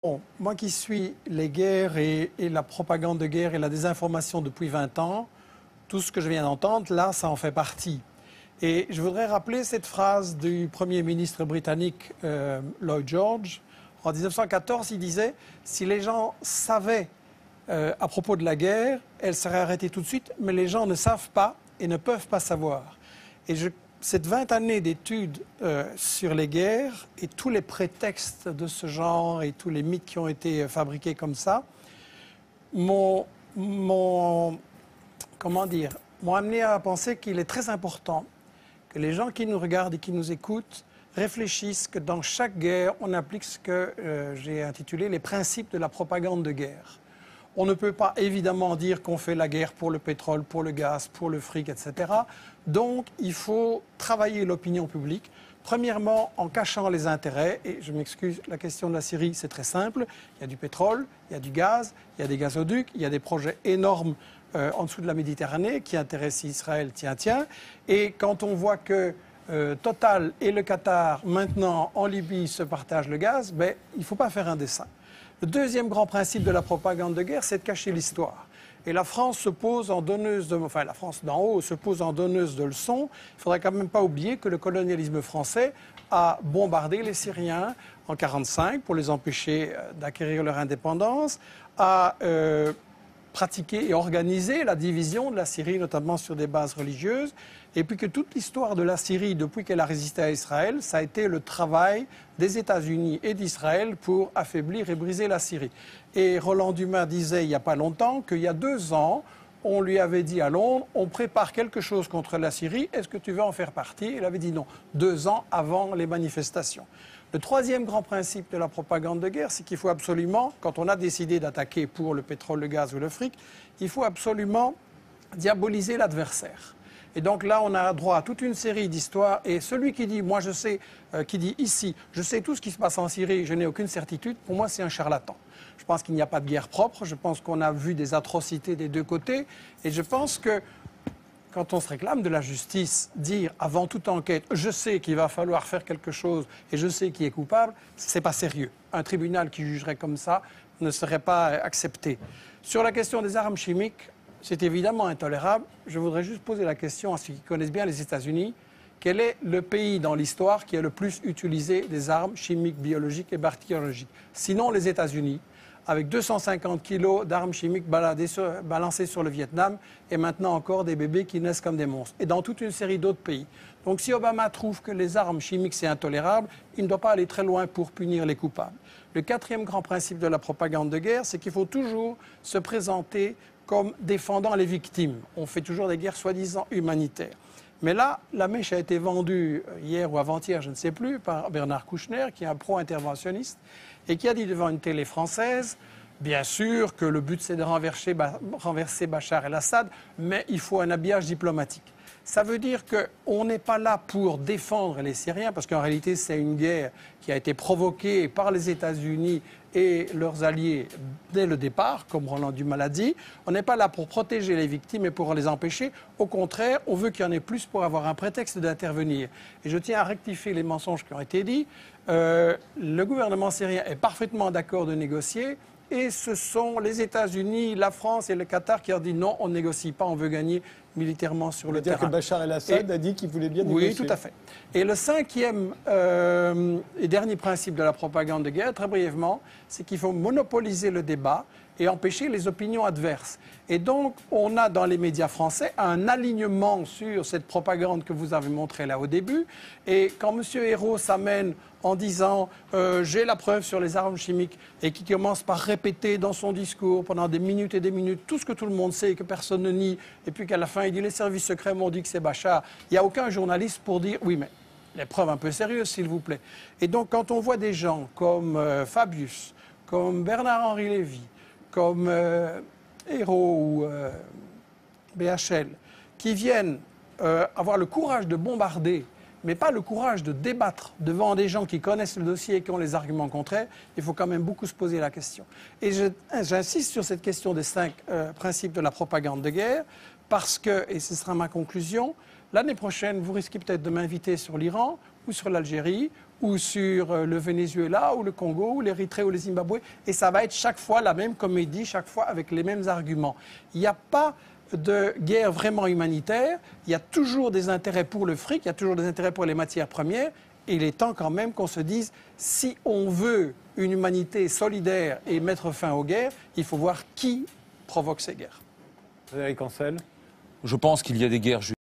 Bon, moi qui suis les guerres et la propagande de guerre et la désinformation depuis 20 ans, tout ce que je viens d'entendre, là, ça en fait partie. Et je voudrais rappeler cette phrase du Premier ministre britannique Lloyd George. En 1914, il disait « Si les gens savaient à propos de la guerre, elle serait arrêtée tout de suite, mais les gens ne savent pas et ne peuvent pas savoir. » Et cette 20 années d'études sur les guerres et tous les prétextes de ce genre et tous les mythes qui ont été fabriqués comme ça m'ont amené à penser qu'il est très important que les gens qui nous regardent et qui nous écoutent réfléchissent que dans chaque guerre, on applique ce que j'ai intitulé les principes de la propagande de guerre. On ne peut pas évidemment dire qu'on fait la guerre pour le pétrole, pour le gaz, pour le fric, etc. Donc, il faut travailler l'opinion publique. Premièrement, en cachant les intérêts. Et je m'excuse, la question de la Syrie, c'est très simple. Il y a du pétrole, il y a du gaz, il y a des gazoducs, il y a des projets énormes en dessous de la Méditerranée qui intéressent Israël, tiens. Et quand on voit que Total et le Qatar, maintenant en Libye, se partagent le gaz, ben, il ne faut pas faire un dessin. Le deuxième grand principe de la propagande de guerre, c'est de cacher l'histoire. Et la France se pose en donneuse la France d'en haut se pose en donneuse de leçons. Il ne faudrait quand même pas oublier que le colonialisme français a bombardé les Syriens en 1945 pour les empêcher d'acquérir leur indépendance, a pratiqué et organisé la division de la Syrie, notamment sur des bases religieuses, et puis que toute l'histoire de la Syrie, depuis qu'elle a résisté à Israël, ça a été le travail des États-Unis et d'Israël pour affaiblir et briser la Syrie. Et Roland Dumas disait il n'y a pas longtemps qu'il y a 2 ans, on lui avait dit à Londres, on prépare quelque chose contre la Syrie, est-ce que tu veux en faire partie? Il avait dit non, 2 ans avant les manifestations. Le troisième grand principe de la propagande de guerre, c'est qu'il faut absolument, quand on a décidé d'attaquer pour le pétrole, le gaz ou le fric, il faut absolument diaboliser l'adversaire. Et donc là, on a droit à toute une série d'histoires. Et celui qui dit, moi je sais, qui dit ici, je sais tout ce qui se passe en Syrie, je n'ai aucune certitude, pour moi c'est un charlatan. Je pense qu'il n'y a pas de guerre propre, je pense qu'on a vu des atrocités des deux côtés. Et je pense que quand on se réclame de la justice, dire avant toute enquête, je sais qu'il va falloir faire quelque chose et je sais qui est coupable, c'est pas sérieux. Un tribunal qui jugerait comme ça ne serait pas accepté. Sur la question des armes chimiques, c'est évidemment intolérable. Je voudrais juste poser la question à ceux qui connaissent bien les États-Unis. Quel est le pays dans l'histoire qui a le plus utilisé des armes chimiques, biologiques et bactériologiques? Sinon les États-Unis, avec 250 kilos d'armes chimiques balancées sur le Vietnam et maintenant encore des bébés qui naissent comme des monstres. Et dans toute une série d'autres pays. Donc si Obama trouve que les armes chimiques c'est intolérable, il ne doit pas aller très loin pour punir les coupables. Le quatrième grand principe de la propagande de guerre, c'est qu'il faut toujours se présenter comme défendant les victimes. On fait toujours des guerres soi-disant humanitaires. Mais là, la mèche a été vendue hier ou avant-hier, je ne sais plus, par Bernard Kouchner, qui est un pro-interventionniste, et qui a dit devant une télé française, bien sûr que le but c'est de renverser Bachar el-Assad, mais il faut un habillage diplomatique. Ça veut dire qu'on n'est pas là pour défendre les Syriens, parce qu'en réalité c'est une guerre qui a été provoquée par les États-Unis et leurs alliés dès le départ, comme Roland Dumas l'a dit. On n'est pas là pour protéger les victimes et pour les empêcher. Au contraire, on veut qu'il y en ait plus pour avoir un prétexte d'intervenir. Et je tiens à rectifier les mensonges qui ont été dits. Le gouvernement syrien est parfaitement d'accord de négocier. Et ce sont les États-Unis, la France et le Qatar qui ont dit non, on ne négocie pas, on veut gagner militairement sur le terrain. C'est-à-dire que Bachar el-Assad a dit qu'il voulait bien négocier. Oui, tout à fait. Et le cinquième et dernier principe de la propagande de guerre, très brièvement, c'est qu'il faut monopoliser le débat et empêcher les opinions adverses. Et donc, on a dans les médias français un alignement sur cette propagande que vous avez montrée là au début. Et quand M. Hérault s'amène en disant « j'ai la preuve sur les armes chimiques » et qui commence par répéter dans son discours pendant des minutes et des minutes tout ce que tout le monde sait et que personne ne nie, et puis qu'à la fin il dit « les services secrets m'ont dit que c'est Bachar », il n'y a aucun journaliste pour dire « oui, mais les preuves un peu sérieuses, s'il vous plaît ». Et donc, quand on voit des gens comme Fabius, comme Bernard-Henri Lévy, comme Hérault ou BHL, qui viennent avoir le courage de bombarder, mais pas le courage de débattre devant des gens qui connaissent le dossier et qui ont les arguments contraires, il faut quand même beaucoup se poser la question. Et j'insiste sur cette question des 5 principes de la propagande de guerre, parce que, et ce sera ma conclusion, l'année prochaine, vous risquez peut-être de m'inviter sur l'Iran ou sur l'Algérie, ou sur le Venezuela, ou le Congo, ou l'Érythrée, ou le Zimbabwe. Et ça va être chaque fois la même comédie, chaque fois avec les mêmes arguments. Il n'y a pas de guerre vraiment humanitaire. Il y a toujours des intérêts pour le fric, il y a toujours des intérêts pour les matières premières. Et il est temps quand même qu'on se dise, si on veut une humanité solidaire et mettre fin aux guerres, il faut voir qui provoque ces guerres. Frédéric Ancel. Je pense qu'il y a des guerres